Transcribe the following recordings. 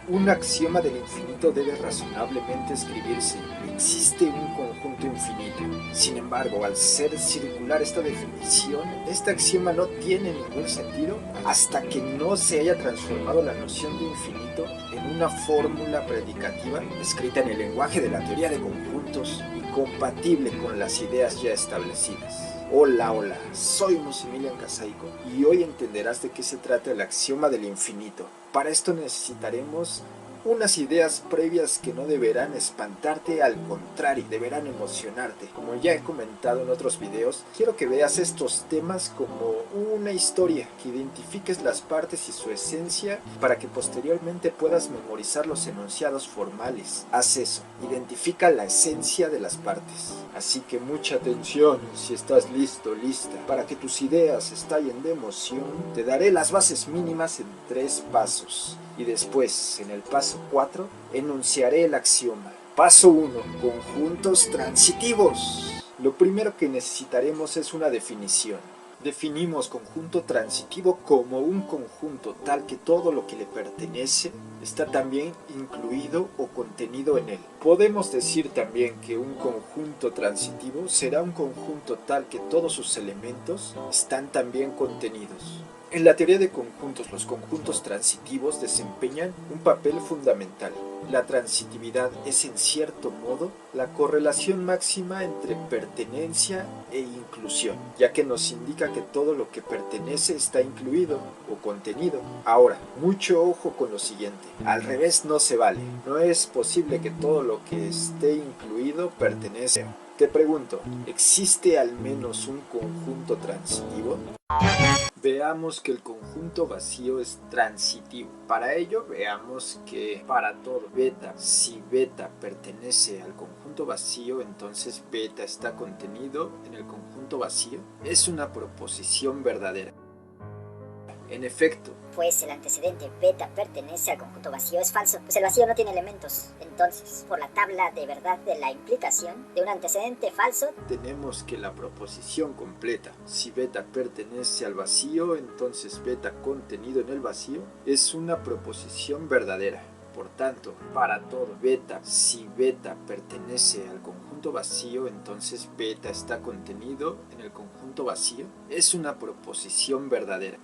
Un axioma del infinito debe razonablemente escribirse. Existe un conjunto infinito. Sin embargo, al ser circular esta definición, este axioma no tiene ningún sentido hasta que no se haya transformado la noción de infinito en una fórmula predicativa escrita en el lenguaje de la teoría de conjuntos y compatible con las ideas ya establecidas. Hola, soy Maximilian Casaico y hoy entenderás de qué se trata el axioma del infinito. Para esto necesitaremos unas ideas previas que no deberán espantarte, al contrario, deberán emocionarte. Como ya he comentado en otros videos, quiero que veas estos temas como una historia, que identifiques las partes y su esencia para que posteriormente puedas memorizar los enunciados formales. Haz eso, identifica la esencia de las partes. Así que mucha atención, si estás listo, lista, para que tus ideas estallen de emoción, te daré las bases mínimas en 3 pasos. Y después, en el paso 4, enunciaré el axioma. Paso 1. Conjuntos transitivos. Lo primero que necesitaremos es una definición. Definimos conjunto transitivo como un conjunto tal que todo lo que le pertenece está también incluido o contenido en él. Podemos decir también que un conjunto transitivo será un conjunto tal que todos sus elementos están también contenidos. En la teoría de conjuntos, los conjuntos transitivos desempeñan un papel fundamental. La transitividad es, en cierto modo, la correlación máxima entre pertenencia e inclusión, ya que nos indica que todo lo que pertenece está incluido o contenido. Ahora, mucho ojo con lo siguiente. Al revés no se vale. No es posible que todo lo que esté incluido pertenece. Te pregunto, ¿existe al menos un conjunto transitivo? Veamos que el conjunto vacío es transitivo. Para ello veamos que para todo beta, si beta pertenece al conjunto vacío, entonces beta está contenido en el conjunto vacío. Es una proposición verdadera. En efecto, pues el antecedente beta pertenece al conjunto vacío es falso, pues el vacío no tiene elementos. Entonces, por la tabla de verdad de la implicación de un antecedente falso, tenemos que la proposición completa, si beta pertenece al vacío, entonces beta contenido en el vacío, es una proposición verdadera. Por tanto, para todo beta, si beta pertenece al conjunto vacío, entonces beta está contenido en el conjunto vacío, es una proposición verdadera.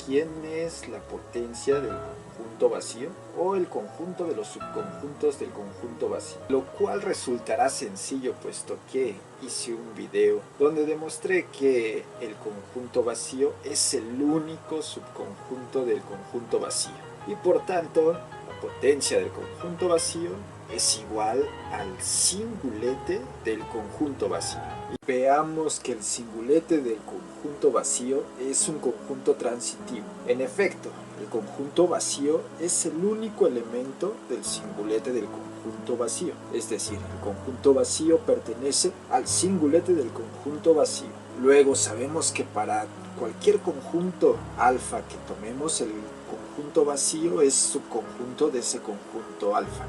¿Quién es la potencia del conjunto vacío o el conjunto de los subconjuntos del conjunto vacío? Lo cual resultará sencillo, puesto que hice un video donde demostré que el conjunto vacío es el único subconjunto del conjunto vacío y por tanto la potencia del conjunto vacío es igual al singulete del conjunto vacío. Y veamos que el singulete del conjunto vacío es un conjunto transitivo. En efecto, el conjunto vacío es el único elemento del singulete del conjunto vacío. Es decir, el conjunto vacío pertenece al singulete del conjunto vacío. Luego sabemos que para cualquier conjunto alfa que tomemos, el conjunto vacío es subconjunto de ese conjunto alfa.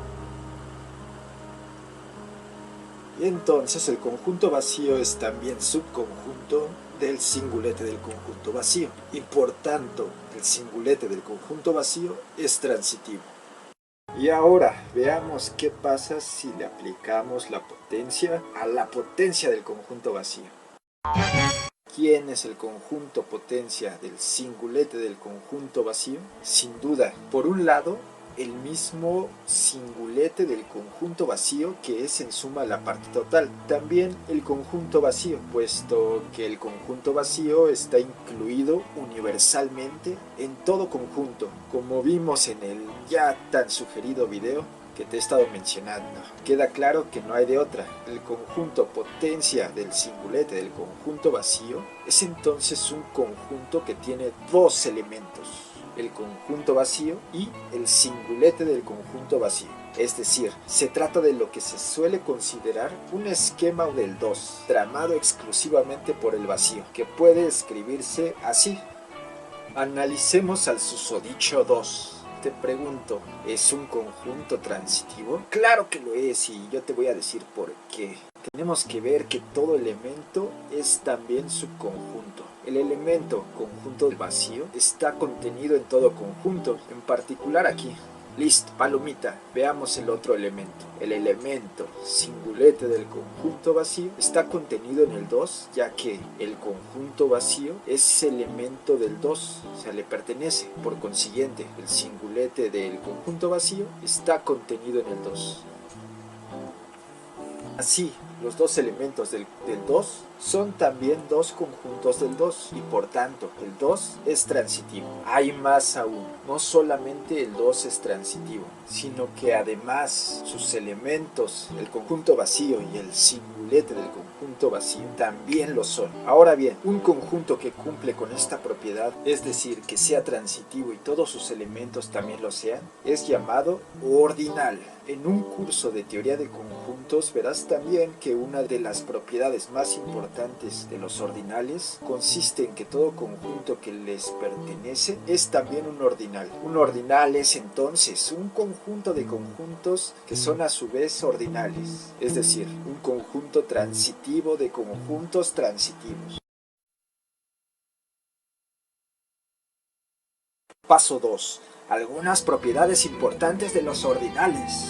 Y entonces el conjunto vacío es también subconjunto del singulete del conjunto vacío. Y por tanto, el singulete del conjunto vacío es transitivo. Y ahora veamos qué pasa si le aplicamos la potencia a la potencia del conjunto vacío. ¿Quién es el conjunto potencia del singulete del conjunto vacío? Sin duda, por un lado, el mismo singulete del conjunto vacío, que es en suma la parte total. También el conjunto vacío, puesto que el conjunto vacío está incluido universalmente en todo conjunto, como vimos en el ya tan sugerido video que te he estado mencionando. Queda claro que no hay de otra. El conjunto potencia del singulete del conjunto vacío es entonces un conjunto que tiene dos elementos: el conjunto vacío y el singulete del conjunto vacío. Es decir, se trata de lo que se suele considerar un esquema del 2, tramado exclusivamente por el vacío, que puede escribirse así. Analicemos al susodicho 2. Te pregunto, ¿es un conjunto transitivo? Claro que lo es, y yo te voy a decir por qué. Tenemos que ver que todo elemento es también subconjunto. El elemento conjunto vacío está contenido en todo conjunto, en particular aquí. Listo, palomita. Veamos el otro elemento. El elemento singulete del conjunto vacío está contenido en el 2, ya que el conjunto vacío es elemento del 2, o sea, le pertenece. Por consiguiente, el singulete del conjunto vacío está contenido en el 2. Así, los dos elementos del 2 son también dos conjuntos del 2 y por tanto el 2 es transitivo. Hay más aún, no solamente el 2 es transitivo, sino que además sus elementos, el conjunto vacío y el singulete del conjunto vacío, también lo son. Ahora bien, un conjunto que cumple con esta propiedad, es decir, que sea transitivo y todos sus elementos también lo sean, es llamado ordinal. En un curso de teoría de conjuntos verás también que una de las propiedades más importantes de los ordinales consiste en que todo conjunto que les pertenece es también un ordinal. Un ordinal es entonces un conjunto de conjuntos que son a su vez ordinales, es decir, un conjunto transitivo de conjuntos transitivos. Paso 2. Algunas propiedades importantes de los ordinales.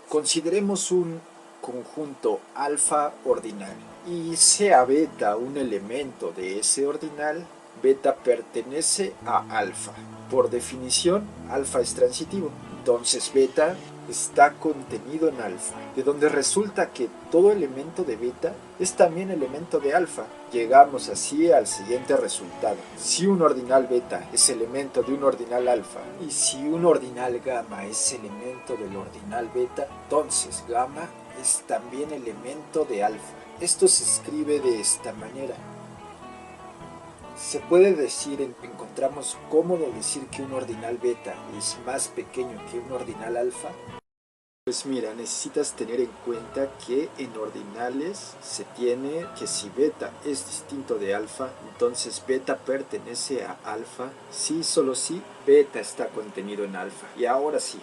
Consideremos un conjunto alfa ordinal y sea beta un elemento de ese ordinal. Beta pertenece a alfa. Por definición, alfa es transitivo. Entonces beta está contenido en alfa, de donde resulta que todo elemento de beta es también elemento de alfa. Llegamos así al siguiente resultado. Si un ordinal beta es elemento de un ordinal alfa y si un ordinal gamma es elemento del ordinal beta, entonces gamma es también elemento de alfa. Esto se escribe de esta manera. Se puede decir, encontramos cómodo decir que un ordinal beta es más pequeño que un ordinal alfa. Pues mira, necesitas tener en cuenta que en ordinales se tiene que si beta es distinto de alfa, entonces beta pertenece a alfa, sí, solo si beta está contenido en alfa. Y ahora sí,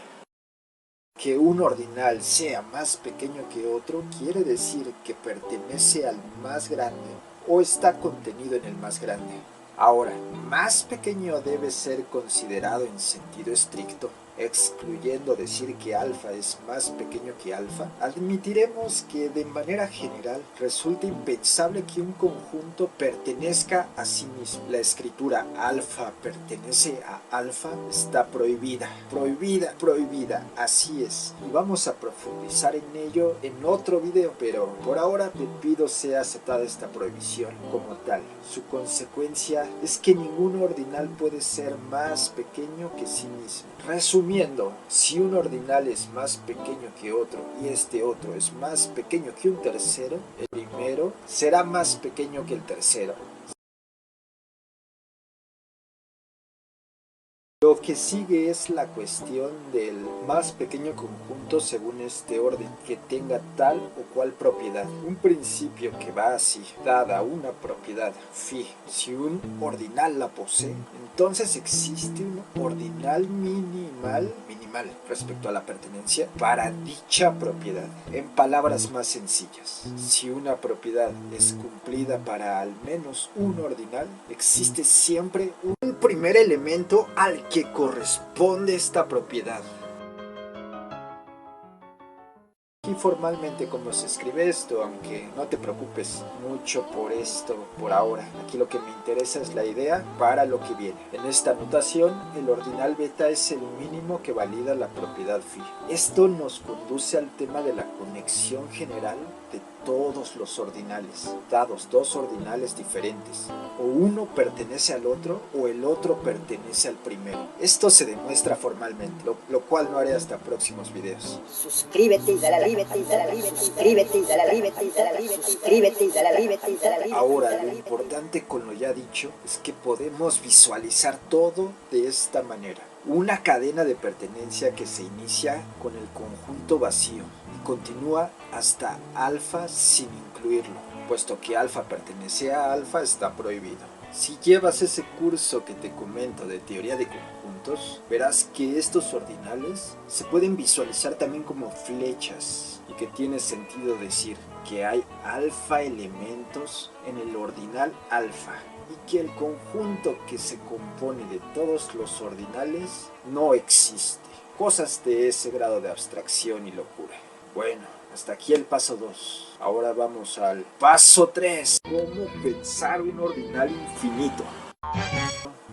que un ordinal sea más pequeño que otro quiere decir que pertenece al más grande o está contenido en el más grande. Ahora, más pequeño debe ser considerado en sentido estricto, excluyendo decir que alfa es más pequeño que alfa. Admitiremos que de manera general resulta impensable que un conjunto pertenezca a sí mismo. La escritura alfa pertenece a alfa está prohibida, prohibida, así es. Y vamos a profundizar en ello en otro video, pero por ahora te pido sea aceptada esta prohibición como tal. Su consecuencia es que ningún ordinal puede ser más pequeño que sí mismo. Resumiendo, si un ordinal es más pequeño que otro y este otro es más pequeño que un tercero, el primero será más pequeño que el tercero. Lo que sigue es la cuestión del más pequeño conjunto según este orden, que tenga tal o cual propiedad. Un principio que va así, dada una propiedad phi, si un ordinal la posee, entonces existe un ordinal minimal respecto a la pertenencia para dicha propiedad. En palabras más sencillas, si una propiedad es cumplida para al menos un ordinal, existe siempre un primer elemento al que corresponde esta propiedad. Aquí formalmente cómo se escribe esto, aunque no te preocupes mucho por esto por ahora. Aquí lo que me interesa es la idea para lo que viene. En esta notación, el ordinal beta es el mínimo que valida la propiedad phi. Esto nos conduce al tema de la conexión general de todos los ordinales, dados dos ordinales diferentes. O uno pertenece al otro o el otro pertenece al primero. Esto se demuestra formalmente, lo cual no haré hasta próximos videos. Suscríbete y dale a la suscríbete y dale a la suscríbete y dale a la. Ahora, lo importante con lo ya dicho es que podemos visualizar todo de esta manera. Una cadena de pertenencia que se inicia con el conjunto vacío y continúa hasta alfa sin incluirlo, puesto que alfa pertenece a alfa está prohibido. Si llevas ese curso que te comento de teoría de conjuntos, verás que estos ordinales se pueden visualizar también como flechas y que tiene sentido decir que hay alfa elementos en el ordinal alfa. y que el conjunto que se compone de todos los ordinales no existe. Cosas de ese grado de abstracción y locura. Bueno, hasta aquí el paso 2. Ahora vamos al paso 3. ¿Cómo pensar un ordinal infinito?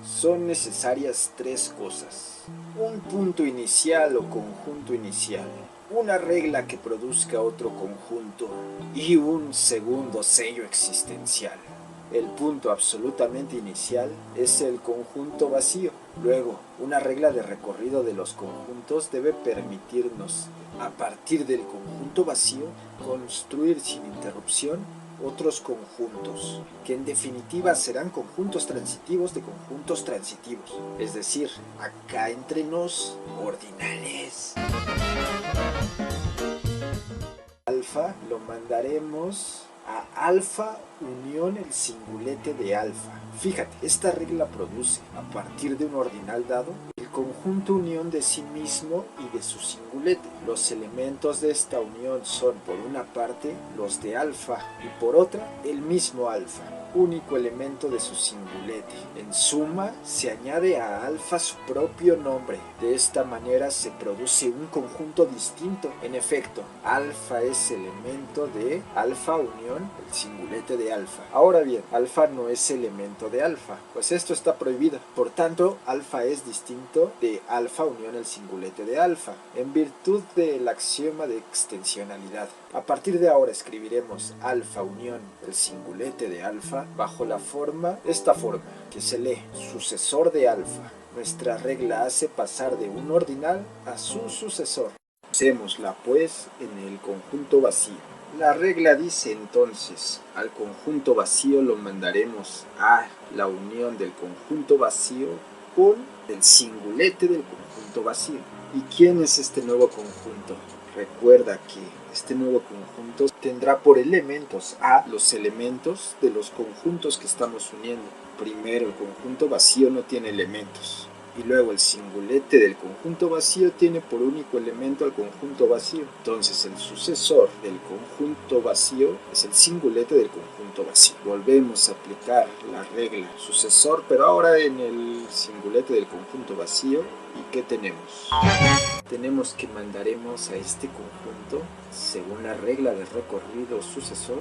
Son necesarias tres cosas: un punto inicial o conjunto inicial, una regla que produzca otro conjunto y un segundo sello existencial. El punto absolutamente inicial es el conjunto vacío. Luego, una regla de recorrido de los conjuntos debe permitirnos, a partir del conjunto vacío, construir sin interrupción otros conjuntos, que en definitiva serán conjuntos transitivos de conjuntos transitivos, es decir, acá entre nos, ordinales. Alfa lo mandaremos a alfa unión el singulete de alfa. Fíjate, esta regla produce, a partir de un ordinal dado, el conjunto unión de sí mismo y de su singulete. Los elementos de esta unión son, por una parte, los de alfa y por otra, el mismo alfa, único elemento de su singulete. En suma, se añade a alfa su propio nombre. De esta manera se produce un conjunto distinto. En efecto, alfa es elemento de alfa unión el singulete de alfa. Ahora bien, alfa no es elemento de alfa, pues esto está prohibido. Por tanto, alfa es distinto de alfa unión el singulete de alfa, en virtud del axioma de extensionalidad. A partir de ahora escribiremos alfa unión el singulete de alfa bajo esta forma, que se lee sucesor de alfa. Nuestra regla hace pasar de un ordinal a su sucesor. Usémosla pues en el conjunto vacío. La regla dice entonces, al conjunto vacío lo mandaremos a la unión del conjunto vacío con el singulete del conjunto vacío. ¿Y quién es este nuevo conjunto? Recuerda que este nuevo conjunto tendrá por elementos a los elementos de los conjuntos que estamos uniendo. Primero, el conjunto vacío no tiene elementos. Y luego el singulete del conjunto vacío tiene por único elemento al conjunto vacío. Entonces el sucesor del conjunto vacío es el singulete del conjunto vacío. Volvemos a aplicar la regla sucesor, pero ahora en el singulete del conjunto vacío. ¿Y qué tenemos? Tenemos que mandaremos a este conjunto, según la regla de recorrido sucesor,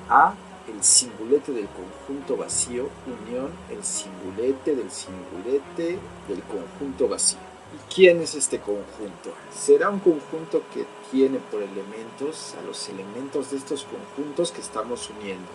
a el singulete del conjunto vacío unión el singulete del conjunto vacío. ¿Y quién es este conjunto? Será un conjunto que tiene por elementos a los elementos de estos conjuntos que estamos uniendo.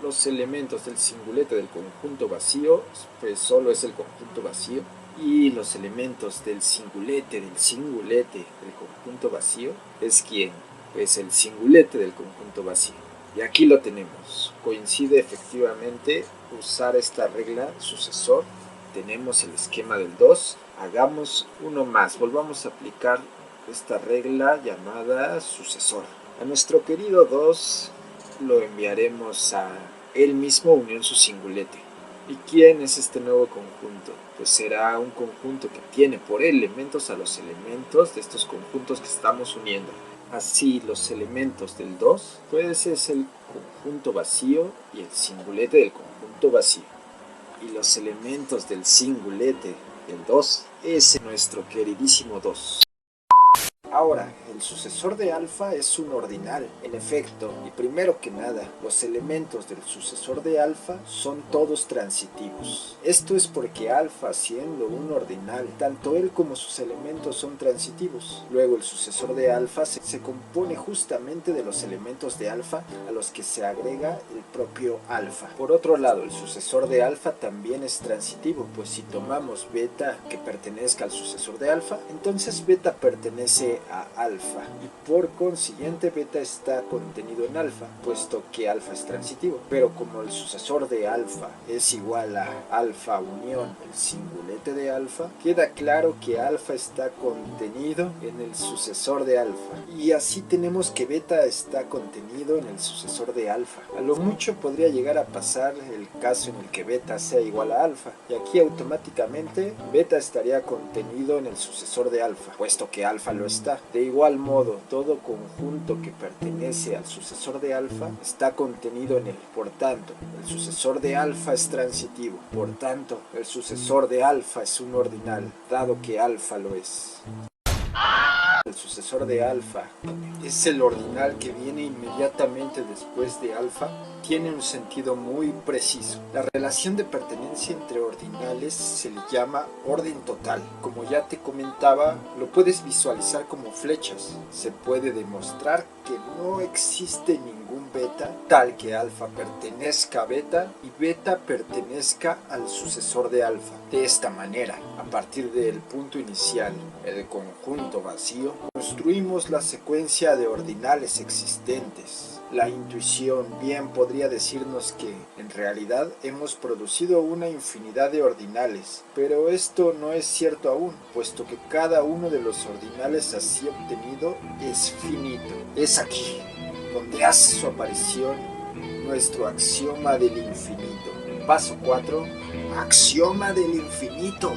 Los elementos del singulete del conjunto vacío, pues solo es el conjunto vacío, y los elementos del singulete del conjunto vacío es ¿quién? Pues el singulete del conjunto vacío. Y aquí lo tenemos. Coincide efectivamente usar esta regla sucesor. Tenemos el esquema del 2. Hagamos uno más. Volvamos a aplicar esta regla llamada sucesor. A nuestro querido 2 lo enviaremos a él mismo unión su singulete. ¿Y quién es este nuevo conjunto? Pues será un conjunto que tiene por elementos a los elementos de estos conjuntos que estamos uniendo. Así, los elementos del 2, pues es el conjunto vacío y el singulete del conjunto vacío. Y los elementos del singulete del 2 es nuestro queridísimo 2. Ahora, el sucesor de alfa es un ordinal, en efecto, y primero que nada, los elementos del sucesor de alfa son todos transitivos. Esto es porque alfa, siendo un ordinal, tanto él como sus elementos son transitivos. Luego, el sucesor de alfa se compone justamente de los elementos de alfa a los que se agrega el propio alfa. Por otro lado, el sucesor de alfa también es transitivo, pues si tomamos beta que pertenezca al sucesor de alfa, entonces beta pertenece a alfa y por consiguiente beta está contenido en alfa, puesto que alfa es transitivo. Pero como el sucesor de alfa es igual a alfa unión el singulete de alfa, queda claro que alfa está contenido en el sucesor de alfa, y así tenemos que beta está contenido en el sucesor de alfa. A lo mucho podría llegar a pasar el caso en el que beta sea igual a alfa, y aquí automáticamente beta estaría contenido en el sucesor de alfa, puesto que alfa lo está. De igual igual modo, todo conjunto que pertenece al sucesor de alfa está contenido en él. Por tanto, el sucesor de alfa es transitivo. Por tanto, el sucesor de alfa es un ordinal, dado que alfa lo es. El sucesor de alfa es el ordinal que viene inmediatamente después de alfa. Tiene un sentido muy preciso. La relación de pertenencia entre ordinales se le llama orden total. Como ya te comentaba, lo puedes visualizar como flechas. Se puede demostrar que no existe ningún beta tal que alfa pertenezca a beta y beta pertenezca al sucesor de alfa. De esta manera, a partir del punto inicial, el conjunto vacío, construimos la secuencia de ordinales existentes. La intuición bien podría decirnos que, en realidad, hemos producido una infinidad de ordinales, pero esto no es cierto aún, puesto que cada uno de los ordinales así obtenido es finito. Es aquí, donde hace su aparición nuestro axioma del infinito. Paso 4. Axioma del infinito.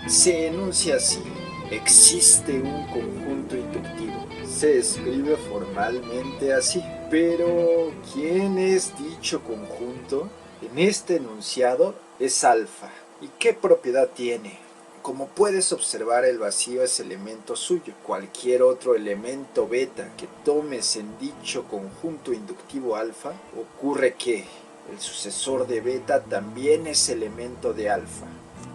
Se enuncia así: existe un conjunto inductivo. Se escribe formalmente así. Pero, ¿quién es dicho conjunto? En este enunciado es alfa. ¿Y qué propiedad tiene? Como puedes observar, el vacío es elemento suyo. Cualquier otro elemento beta que tomes en dicho conjunto inductivo alfa, ocurre que el sucesor de beta también es elemento de alfa.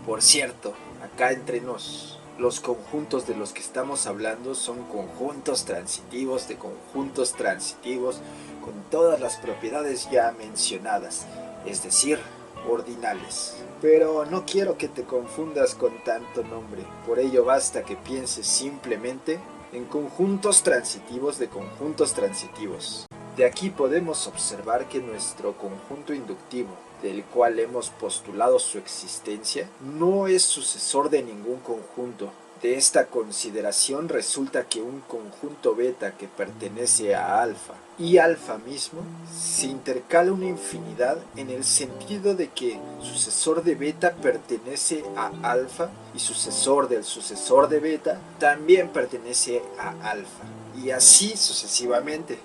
Por cierto, acá entre nos, los conjuntos de los que estamos hablando son conjuntos transitivos de conjuntos transitivos con todas las propiedades ya mencionadas, es decir, ordinales. Pero no quiero que te confundas con tanto nombre, por ello basta que pienses simplemente en conjuntos transitivos de conjuntos transitivos. De aquí podemos observar que nuestro conjunto inductivo, del cual hemos postulado su existencia, no es sucesor de ningún conjunto. De esta consideración resulta que un conjunto beta que pertenece a alfa y alfa mismo se intercala una infinidad en el sentido de que sucesor de beta pertenece a alfa y sucesor del sucesor de beta también pertenece a alfa, y así sucesivamente.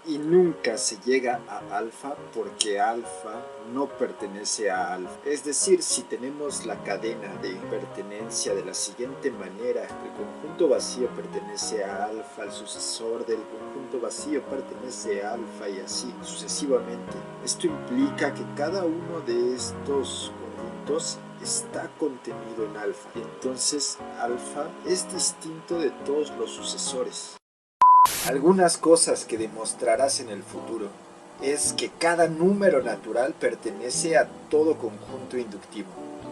Y nunca se llega a alfa porque alfa no pertenece a alfa. Es decir, si tenemos la cadena de pertenencia de la siguiente manera: el conjunto vacío pertenece a alfa, el sucesor del conjunto vacío pertenece a alfa, y así sucesivamente. Esto implica que cada uno de estos conjuntos está contenido en alfa. Entonces, alfa es distinto de todos los sucesores. Algunas cosas que demostrarás en el futuro es que cada número natural pertenece a todo conjunto inductivo.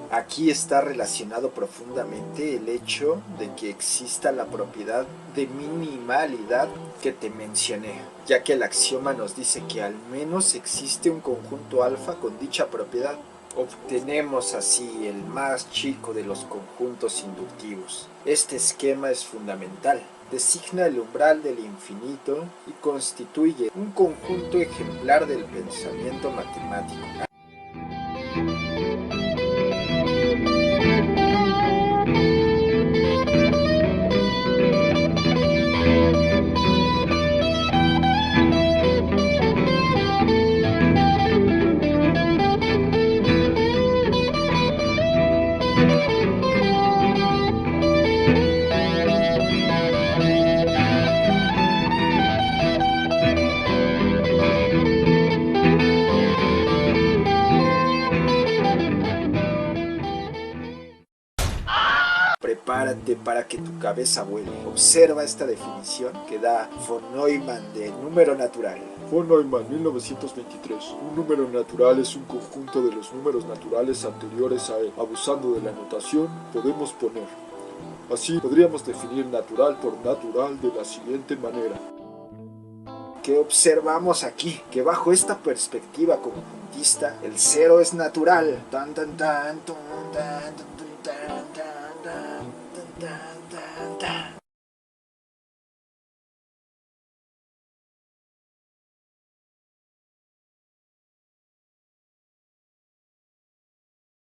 Aquí está relacionado profundamente el hecho de que exista la propiedad de minimalidad que te mencioné, ya que el axioma nos dice que al menos existe un conjunto alfa con dicha propiedad. Obtenemos así el más chico de los conjuntos inductivos. Este esquema es fundamental. Designa el umbral del infinito y constituye un conjunto ejemplar del pensamiento matemático. Prepárate para que tu cabeza vuele. Observa esta definición que da von Neumann de número natural. Von Neumann, 1923. Un número natural es un conjunto de los números naturales anteriores a él. Abusando de la notación, podemos poner. Así podríamos definir natural por natural de la siguiente manera. ¿Qué observamos aquí? Que bajo esta perspectiva conjuntista, el cero es natural. Tan, tan, tan, tan, tan, tan, tan, tan, tan, tan, tan.